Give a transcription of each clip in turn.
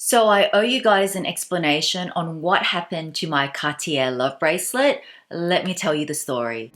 So I owe you guys an explanation on what happened to my Cartier Love Bracelet. Let me tell you the story.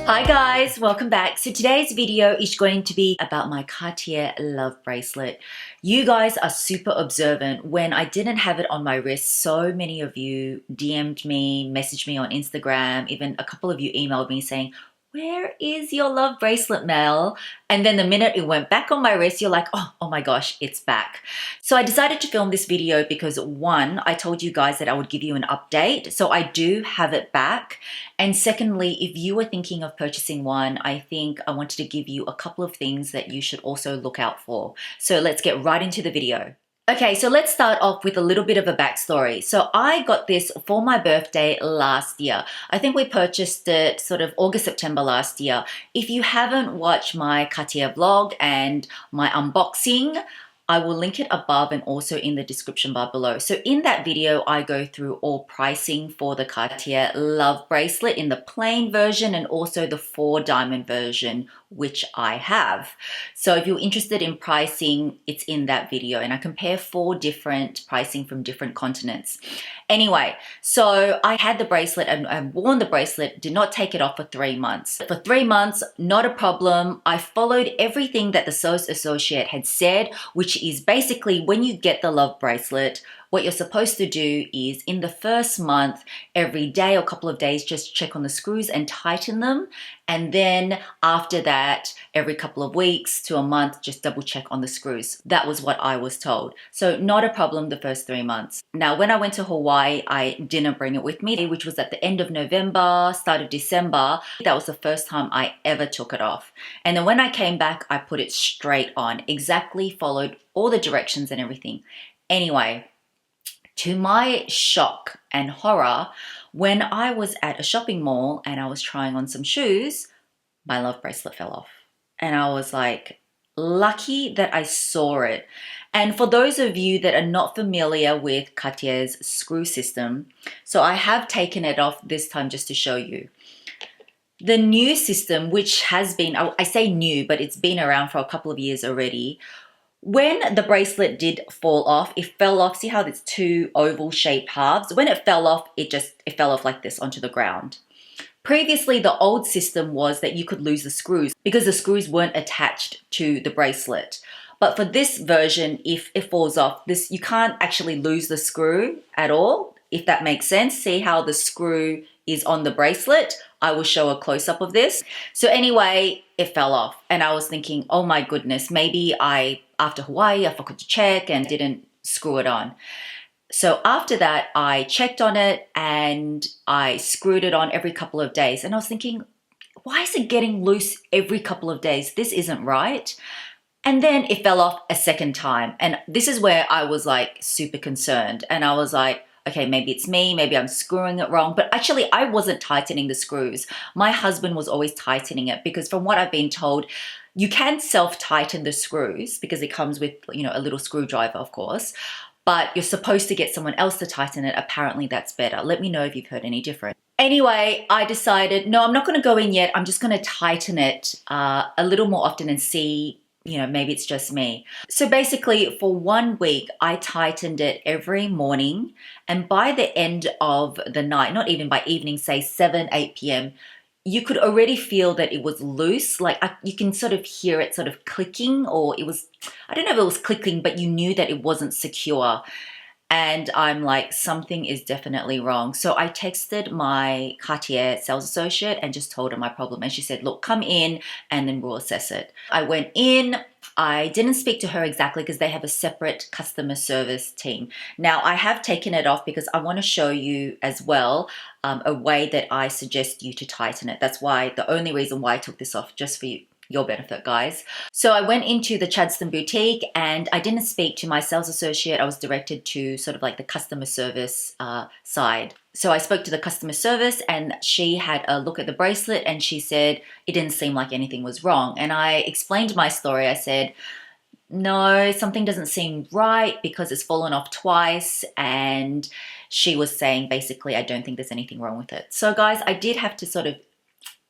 Hi guys, welcome back. So today's video is going to be about my Cartier Love Bracelet. You guys are super observant. When I didn't have it on my wrist, so many of you DM'd me, messaged me on Instagram, even a couple of you emailed me saying, "Where is your love bracelet, Mel?" And then the minute it went back on my wrist, you're like, oh my gosh, it's back. So I decided to film this video because one, I told you guys that I would give you an update. So I do have it back. And secondly, if you were thinking of purchasing one, I think I wanted to give you a couple of things that you should also look out for. So let's get right into the video. Okay, so let's start off with a little bit of a backstory. So I got this for my birthday last year. I think we purchased it sort of August, September last year. If you haven't watched my Cartier vlog and my unboxing, I will link it above and also in the description bar below. So in that video, I go through all pricing for the Cartier Love Bracelet in the plain version and also the 4-diamond version, which I have. So if you're interested in pricing, it's in that video, and I compare 4 different pricing from different continents. Anyway, so I had the bracelet and worn the bracelet, did not take it off for 3 months. For 3 months, not a problem. I followed everything that the sales associate had said, which is basically when you get the love bracelet, what you're supposed to do is in the first month, every day or couple of days, just check on the screws and tighten them. And then after that, every couple of weeks to a month, just double check on the screws. That was what I was told. So not a problem the first 3 months. Now, when I went to Hawaii, I didn't bring it with me, which was at the end of November, start of December. That was the first time I ever took it off. And then when I came back, I put it straight on, exactly followed all the directions and everything. Anyway, to my shock and horror, when I was at a shopping mall and I was trying on some shoes, my love bracelet fell off. And I was like, lucky that I saw it. And for those of you that are not familiar with Cartier's screw system, so I have taken it off this time just to show you. The new system, which has been, I say new, but it's been around for a couple of years already. When the bracelet did fall off, it fell off. See how there's 2 oval shaped halves? When it fell off, it fell off like this onto the ground. Previously, the old system was that you could lose the screws because the screws weren't attached to the bracelet. But for this version, if it falls off, you can't actually lose the screw at all, if that makes sense. See how the screw is on the bracelet? I will show a close-up of this. So anyway, it fell off. And I was thinking, oh my goodness, maybe after Hawaii, I forgot to check and didn't screw it on. So after that, I checked on it and I screwed it on every couple of days. And I was thinking, why is it getting loose every couple of days? This isn't right. And then it fell off a second time. And this is where I was like super concerned. And I was like, okay, maybe it's me, maybe I'm screwing it wrong. But actually, I wasn't tightening the screws. My husband was always tightening it because from what I've been told, you can self-tighten the screws because it comes with, a little screwdriver, of course. But you're supposed to get someone else to tighten it. Apparently, that's better. Let me know if you've heard any different. Anyway, I decided, no, I'm not going to go in yet. I'm just going to tighten it a little more often and see, maybe it's just me. So basically for 1 week, I tightened it every morning. And by the end of the night, not even by evening, say 7, 8 p.m., you could already feel that it was loose. Like you can sort of hear it sort of clicking, or it was, I don't know if it was clicking, but you knew that it wasn't secure. And I'm like, something is definitely wrong. So I texted my Cartier sales associate and just told her my problem. And she said, look, come in and then we'll assess it. I went in. I didn't speak to her exactly because they have a separate customer service team. Now, I have taken it off because I want to show you as well a way that I suggest you to tighten it. That's why the only reason why I took this off, just for your benefit, guys. So I went into the Chadstone boutique and I didn't speak to my sales associate. I was directed to sort of like the customer service side. So I spoke to the customer service and she had a look at the bracelet and she said it didn't seem like anything was wrong. And I explained my story. I said, no, something doesn't seem right because it's fallen off twice. And she was saying, basically, I don't think there's anything wrong with it. So guys, I did have to sort of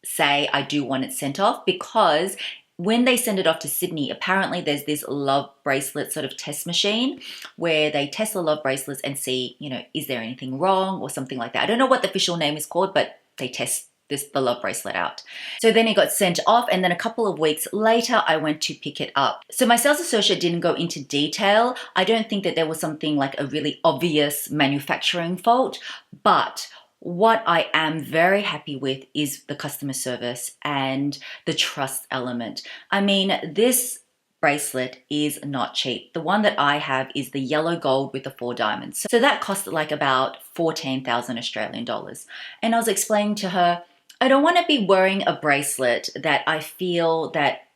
say I do want it sent off because when they send it off to Sydney, apparently there's this love bracelet sort of test machine where they test the love bracelets and see, you know, is there anything wrong or something like that. I don't know what the official name is called, but they test the love bracelet out. So then it got sent off, and then a couple of weeks later I went to pick it up. So my sales associate didn't go into detail. I don't think that there was something like a really obvious manufacturing fault, but what I am very happy with is the customer service and the trust element. I mean, this bracelet is not cheap. The one that I have is the yellow gold with the 4 diamonds. So that cost like about 14,000 Australian dollars. And I was explaining to her, I don't want to be wearing a bracelet that I feel that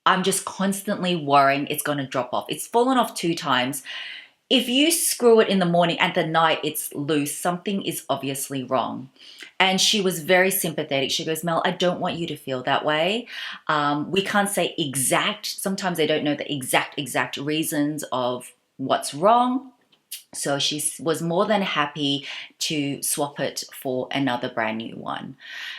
I'm just constantly worrying it's going to drop off. It's fallen off 2 times. If you screw it in the morning and the night it's loose, something is obviously wrong. And she was very sympathetic. She goes, Mel, I don't want you to feel that way. We can't say exact. Sometimes they don't know the exact reasons of what's wrong. So she was more than happy to swap it for another brand new one.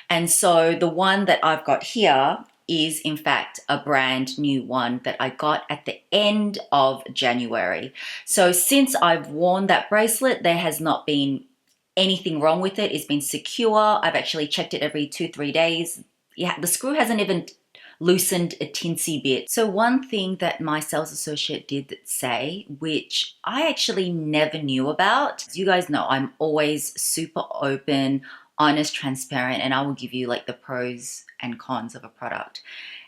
And so the one that I've got here is in fact a brand new one that I got at the end of January. So since I've worn that bracelet, there has not been anything wrong with it. It's been secure. I've actually checked it every 2-3 days. Yeah, the screw hasn't even loosened a teensy bit. So one thing that my sales associate did say, which I actually never knew about, you guys know I'm always super open, honest, transparent, and I will give you like the pros and cons of a product.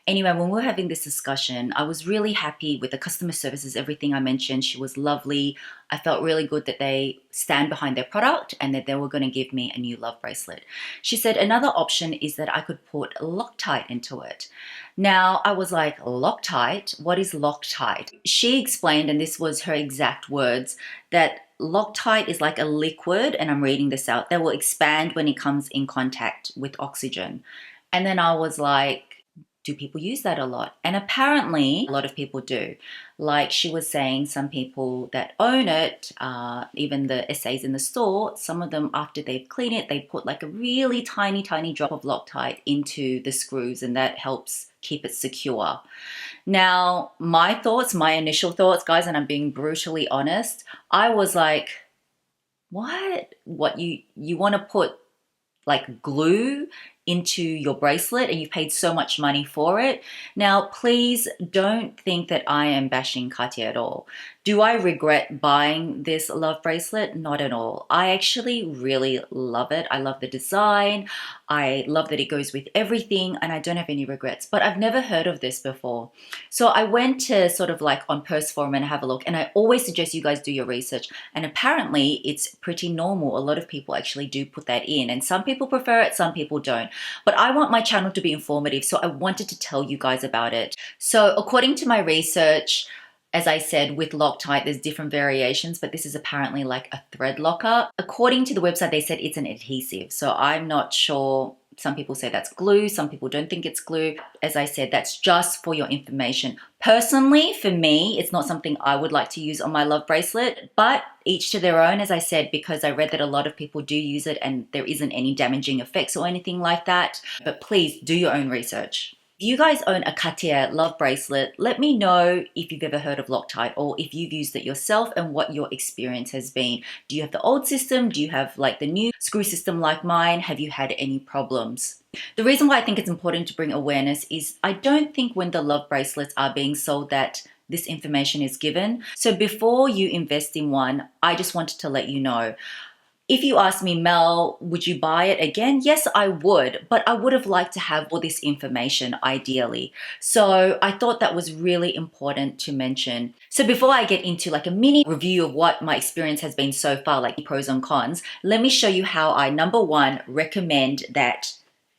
Anyway, when we were having this discussion, I was really happy with the customer services, everything I mentioned. She was lovely. I felt really good that they stand behind their product and that they were going to give me a new love bracelet. She said another option is that I could put Loctite into it. Now, I was like, Loctite? What is Loctite? She explained, and this was her exact words, that Loctite is like a liquid, and I'm reading this out, that will expand when it comes in contact with oxygen. And then I was like, do people use that a lot? And apparently a lot of people do. Like she was saying, some people that own it, even the essays in the store, some of them after they've cleaned it, they put like a really tiny drop of Loctite into the screws, and that helps keep it secure. Now, my initial thoughts, guys, and I'm being brutally honest, I was like, what? What, you want to put like glue into your bracelet and you paid so much money for it? Now, please don't think that I am bashing Cartier at all. Do I regret buying this love bracelet? Not at all. I actually really love it. I love the design. I love that it goes with everything, and I don't have any regrets, but I've never heard of this before. So I went to sort of like on Post Forum and have a look, and I always suggest you guys do your research. And apparently it's pretty normal. A lot of people actually do put that in, and some people prefer it, some people don't. But I want my channel to be informative, so I wanted to tell you guys about it. So according to my research, as I said, with Loctite, there's different variations, but this is apparently like a thread locker. According to the website, they said it's an adhesive. So I'm not sure. Some people say that's glue. Some people don't think it's glue. As I said, that's just for your information. Personally, for me, it's not something I would like to use on my love bracelet, but each to their own, as I said, because I read that a lot of people do use it and there isn't any damaging effects or anything like that. But please do your own research. If you guys own a Cartier love bracelet, let me know if you've ever heard of Loctite or if you've used it yourself and what your experience has been. Do you have the old system? Do you have like the new screw system like mine? Have you had any problems? The reason why I think it's important to bring awareness is I don't think when the love bracelets are being sold that this information is given. So before you invest in one, I just wanted to let you know. If you ask me, Mel, would you buy it again? Yes, I would, but I would have liked to have all this information ideally. So I thought that was really important to mention. So before I get into like a mini review of what my experience has been so far, like pros and cons, let me show you how I, number one, recommend that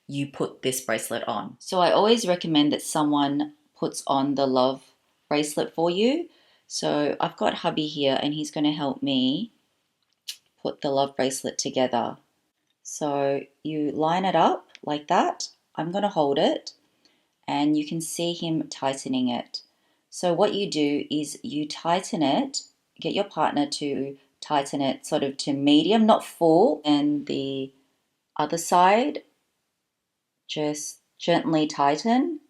you put this bracelet on. So I always recommend that someone puts on the love bracelet for you. So I've got hubby here and he's going to help me put the love bracelet together. So you line it up like that. I'm going to hold it and you can see him tightening it. So what you do is you tighten it, get your partner to tighten it sort of to medium, not full, and the other side just gently tighten.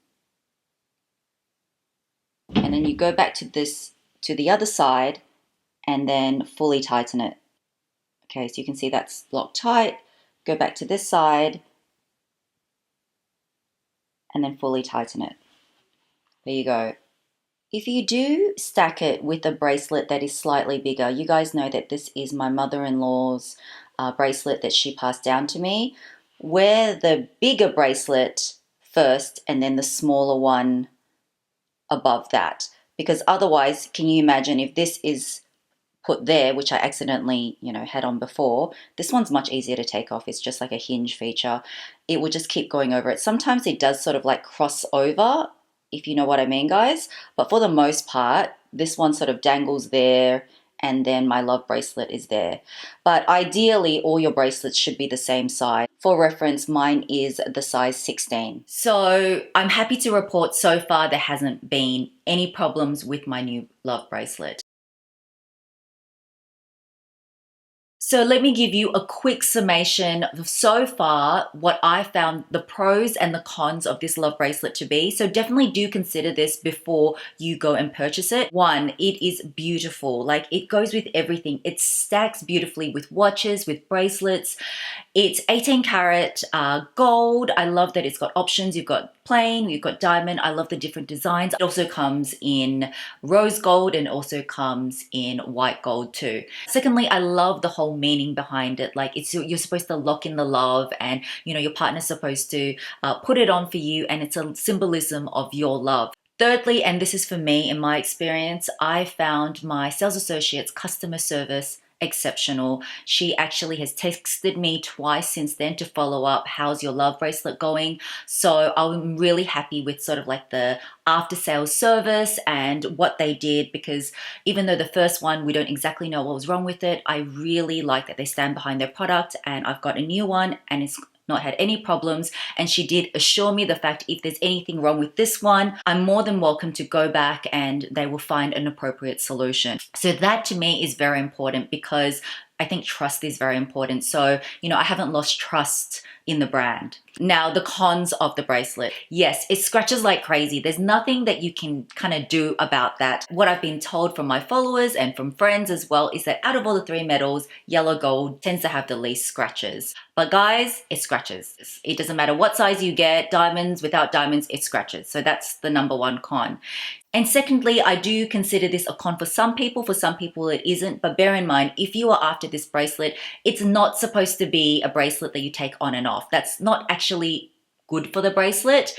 then you go back to this, to the other side, and then fully tighten it. Okay, so you can see that's locked tight. Go back to this side, and then fully tighten it. There you go. If you do stack it with a bracelet that is slightly bigger, you guys know that this is my mother-in-law's bracelet that she passed down to me. Wear the bigger bracelet first and then the smaller one above that. Because otherwise, can you imagine if this is put there, which I accidentally, had on before, this one's much easier to take off. It's just like a hinge feature. It will just keep going over it. Sometimes it does sort of like cross over, if you know what I mean, guys. But for the most part, this one sort of dangles there, and then my love bracelet is there. But ideally, all your bracelets should be the same size. For reference, mine is the size 16. So I'm happy to report so far there hasn't been any problems with my new love bracelet. So let me give you a quick summation of so far what I found the pros and the cons of this love bracelet to be. So definitely do consider this before you go and purchase it. One, it is beautiful. Like, it goes with everything. It stacks beautifully with watches, with bracelets. It's 18 karat gold. I love that it's got options. You've got plain, you've got diamond. I love the different designs. It also comes in rose gold and also comes in white gold too. Secondly, I love the whole meaning behind it. Like, you're supposed to lock in the love, and your partner's supposed to put it on for you, and it's a symbolism of your love. Thirdly, and this is for me in my experience, I found my sales associate's customer service exceptional. She actually has texted me twice since then to follow up, how's your love bracelet going? So I'm really happy with sort of like the after sales service and what they did, because even though the first one we don't exactly know what was wrong with it, I really like that they stand behind their product, and I've got a new one and it's not had any problems. And she did assure me the fact if there's anything wrong with this one, I'm more than welcome to go back and they will find an appropriate solution. So that to me is very important, because I think trust is very important. So, I haven't lost trust in the brand. Now, the cons of the bracelet. Yes, it scratches like crazy. There's nothing that you can kind of do about that. What I've been told from my followers and from friends as well is that out of all the three metals, yellow gold tends to have the least scratches. But guys, it scratches. It doesn't matter what size you get, diamonds, without diamonds, it scratches. So that's the number one con. And secondly, I do consider this a con for some people it isn't. But bear in mind, if you are after this bracelet, it's not supposed to be a bracelet that you take on and off. That's not actually good for the bracelet.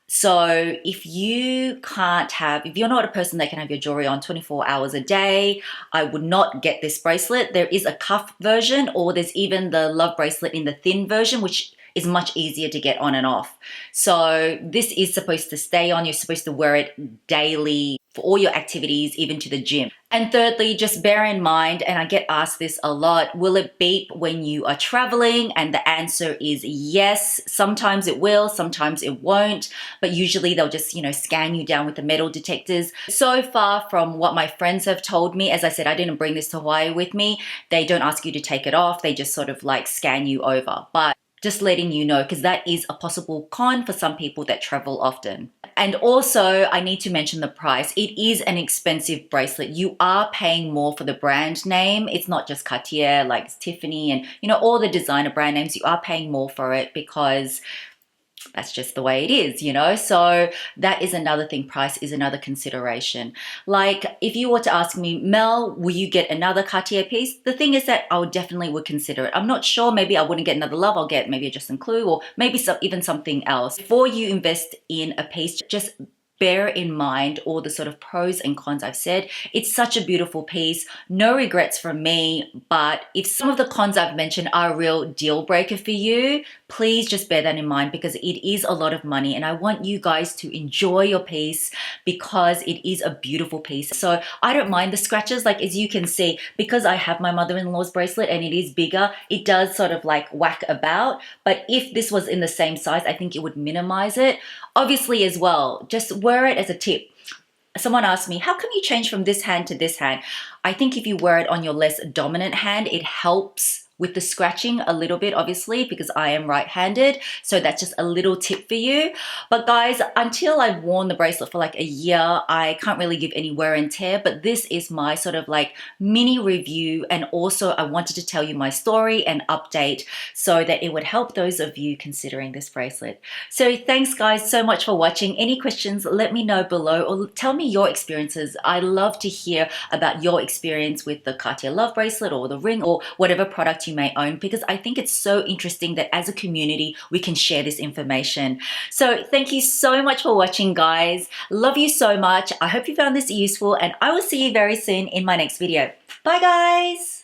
So if you're not a person that can have your jewelry on 24 hours a day, I would not get this bracelet. There is a cuff version, or there's even the love bracelet in the thin version, which is much easier to get on and off. So this is supposed to stay on. You're supposed to wear it daily for all your activities, even to the gym. And thirdly, just bear in mind, and I get asked this a lot, will it beep when you are traveling? And the answer is yes. Sometimes it will, sometimes it won't, but usually they'll just, scan you down with the metal detectors. So far from what my friends have told me, as I said, I didn't bring this to Hawaii with me. They don't ask you to take it off. They just sort of like scan you over. But just letting you know, because that is a possible con for some people that travel often. And also, I need to mention the price. It is an expensive bracelet. You are paying more for the brand name. It's not just Cartier, like it's Tiffany and, all the designer brand names. You are paying more for it because that's just the way it is, So that is another thing. Price is another consideration. Like, if you were to ask me, Mel, will you get another Cartier piece? The thing is that I would definitely consider it. I'm not sure. Maybe I wouldn't get another love. I'll get maybe a Justin Clue, or maybe even something else. Before you invest in a piece, just bear in mind all the sort of pros and cons I've said. It's such a beautiful piece. No regrets from me, but if some of the cons I've mentioned are a real deal breaker for you, please just bear that in mind, because it is a lot of money and I want you guys to enjoy your piece because it is a beautiful piece. So I don't mind the scratches. Like, as you can see, because I have my mother-in-law's bracelet and it is bigger, it does sort of like whack about. But if this was in the same size, I think it would minimize it. Obviously as well, just wear it as a tip. Someone asked me, how come you change from this hand to this hand? I think if you wear it on your less dominant hand, it helps with the scratching a little bit, obviously, because I am right-handed. So that's just a little tip for you. But guys, until I've worn the bracelet for like a year, I can't really give any wear and tear, but this is my sort of like mini review. And also I wanted to tell you my story and update so that it would help those of you considering this bracelet. So thanks guys so much for watching. Any questions, let me know below or tell me your experiences. I love to hear about your experience with the Cartier Love Bracelet or the ring or whatever product you may own, because I think it's so interesting that as a community we can share this information. So thank you so much for watching guys. Love you so much. I hope you found this useful and I will see you very soon in my next video. Bye guys.